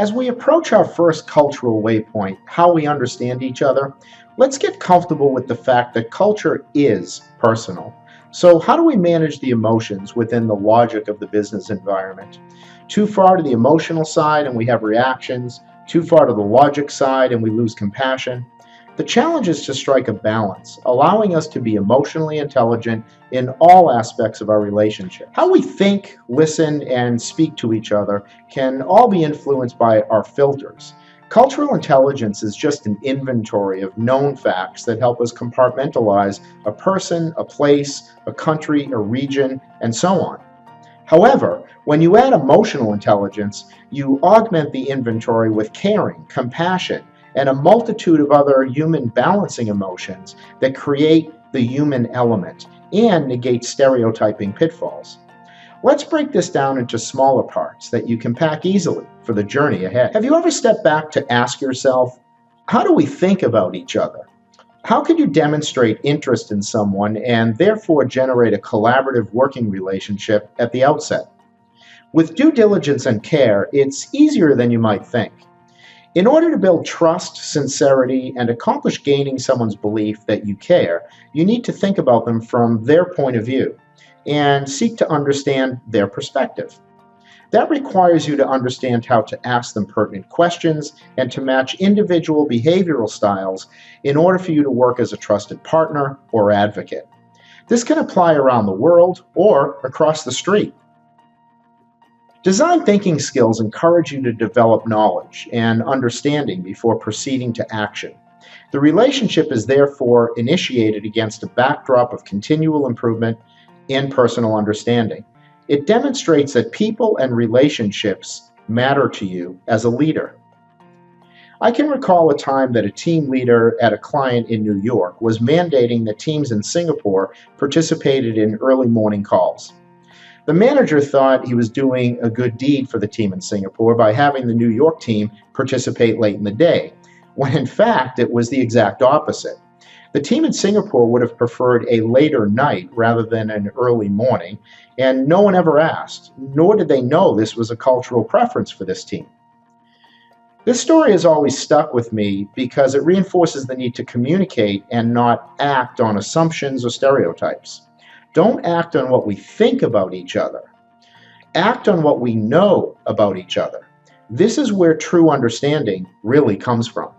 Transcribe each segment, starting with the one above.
As we approach our first cultural waypoint, how we understand each other, let's get comfortable with the fact that culture is personal. So, how do we manage the emotions within the logic of the business environment? Too far to the emotional side and we have reactions, too far to the logic side and we lose compassion. The challenge is to strike a balance, allowing us to be emotionally intelligent in all aspects of our relationship. How we think, listen, and speak to each other can all be influenced by our filters. Cultural intelligence is just an inventory of known facts that help us compartmentalize a person, a place, a country, a region, and so on. However, when you add emotional intelligence, you augment the inventory with caring, compassion, and a multitude of other human balancing emotions that create the human element and negate stereotyping pitfalls. Let's break this down into smaller parts that you can pack easily for the journey ahead. Have you ever stepped back to ask yourself, how do we think about each other? How can you demonstrate interest in someone and therefore generate a collaborative working relationship at the outset? With due diligence and care, it's easier than you might think. In order to build trust, sincerity, and accomplish gaining someone's belief that you care, you need to think about them from their point of view and seek to understand their perspective. That requires you to understand how to ask them pertinent questions and to match individual behavioral styles in order for you to work as a trusted partner or advocate. This can apply around the world or across the street. Design thinking skills encourage you to develop knowledge and understanding before proceeding to action. The relationship is therefore initiated against a backdrop of continual improvement and personal understanding. It demonstrates that people and relationships matter to you as a leader. I can recall a time that a team leader at a client in New York was mandating that teams in Singapore participated in early morning calls. The manager thought he was doing a good deed for the team in Singapore by having the New York team participate late in the day, when in fact it was the exact opposite. The team in Singapore would have preferred a later night rather than an early morning, and no one ever asked, nor did they know this was a cultural preference for this team. This story has always stuck with me because it reinforces the need to communicate and not act on assumptions or stereotypes. Don't act on what we think about each other. Act on what we know about each other. This is where true understanding really comes from.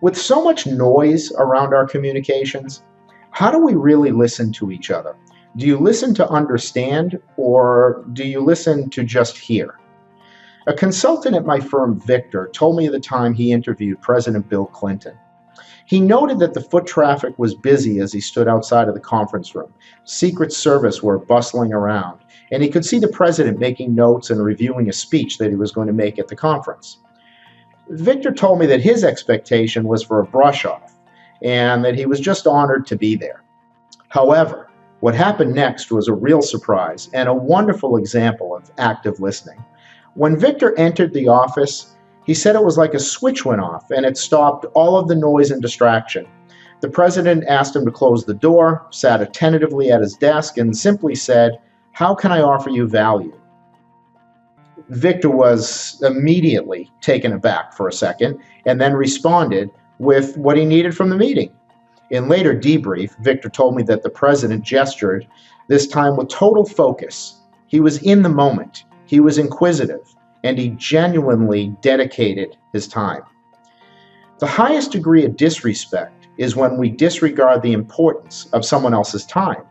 With so much noise around our communications, how do we really listen to each other? Do you listen to understand, or do you listen to just hear? A consultant at my firm, Victor, told me the time he interviewed President Bill Clinton. He noted that the foot traffic was busy as he stood outside of the conference room. Secret Service were bustling around, and he could see the president making notes and reviewing a speech that he was going to make at the conference. Victor told me that his expectation was for a brush-off, and that he was just honored to be there. However, what happened next was a real surprise and a wonderful example of active listening. When Victor entered the office, he said it was like a switch went off and it stopped all of the noise and distraction. The president asked him to close the door, sat attentively at his desk, and simply said, "How can I offer you value?" Victor was immediately taken aback for a second and then responded with what he needed from the meeting. In later debrief, Victor told me that the president gestured, this time with total focus. He was in the moment, he was inquisitive, and he genuinely dedicated his time. The highest degree of disrespect is when we disregard the importance of someone else's time.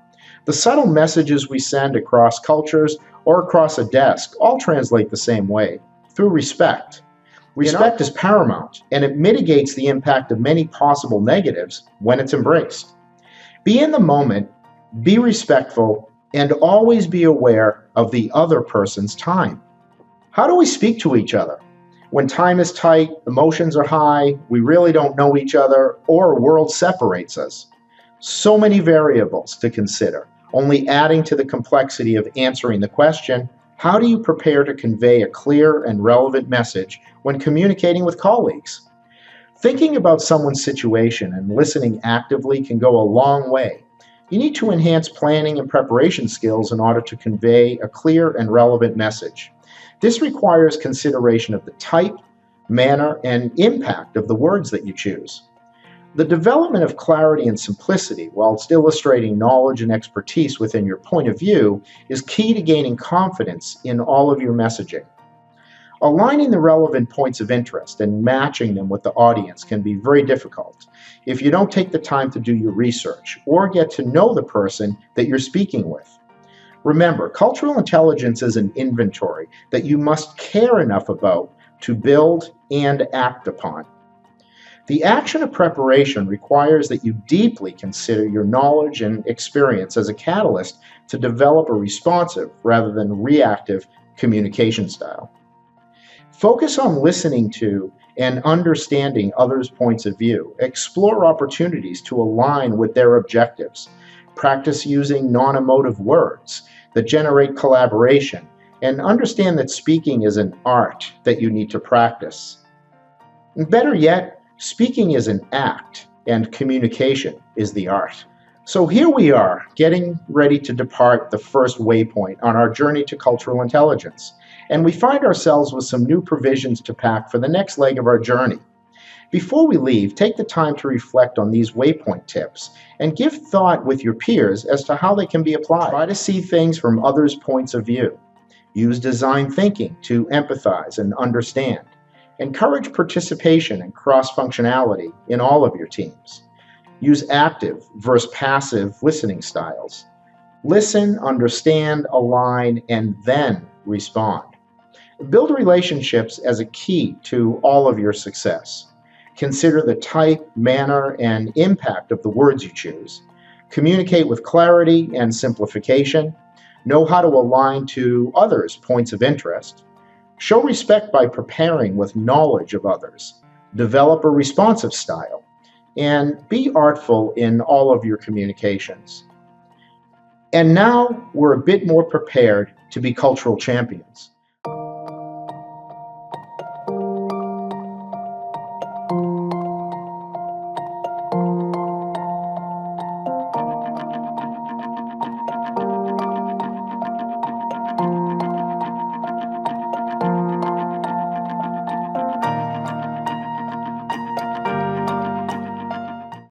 The subtle messages we send across cultures or across a desk all translate the same way, through respect. Respect is paramount, and it mitigates the impact of many possible negatives when it's embraced. Be in the moment, be respectful, and always be aware of the other person's time. How do we speak to each other? When time is tight, emotions are high, we really don't know each other, or a world separates us. So many variables to consider, only adding to the complexity of answering the question, how do you prepare to convey a clear and relevant message when communicating with colleagues? Thinking about someone's situation and listening actively can go a long way. You need to enhance planning and preparation skills in order to convey a clear and relevant message. This requires consideration of the type, manner, and impact of the words that you choose. The development of clarity and simplicity, whilst illustrating knowledge and expertise within your point of view, is key to gaining confidence in all of your messaging. Aligning the relevant points of interest and matching them with the audience can be very difficult if you don't take the time to do your research or get to know the person that you're speaking with. Remember, cultural intelligence is an inventory that you must care enough about to build and act upon. The action of preparation requires that you deeply consider your knowledge and experience as a catalyst to develop a responsive rather than reactive communication style. Focus on listening to and understanding others' points of view. Explore opportunities to align with their objectives. Practice using non-emotive words that generate collaboration, and understand that speaking is an art that you need to practice. And better yet, speaking is an act, and communication is the art. So here we are, getting ready to depart the first waypoint on our journey to cultural intelligence. And we find ourselves with some new provisions to pack for the next leg of our journey. Before we leave, take the time to reflect on these waypoint tips and give thought with your peers as to how they can be applied. Try to see things from others' points of view. Use design thinking to empathize and understand. Encourage participation and cross-functionality in all of your teams. Use active versus passive listening styles. Listen, understand, align, and then respond. Build relationships as a key to all of your success. Consider the type, manner, and impact of the words you choose. Communicate with clarity and simplification. Know how to align to others' points of interest. Show respect by preparing with knowledge of others. Develop a responsive style. And be artful in all of your communications. And now we're a bit more prepared to be cultural champions.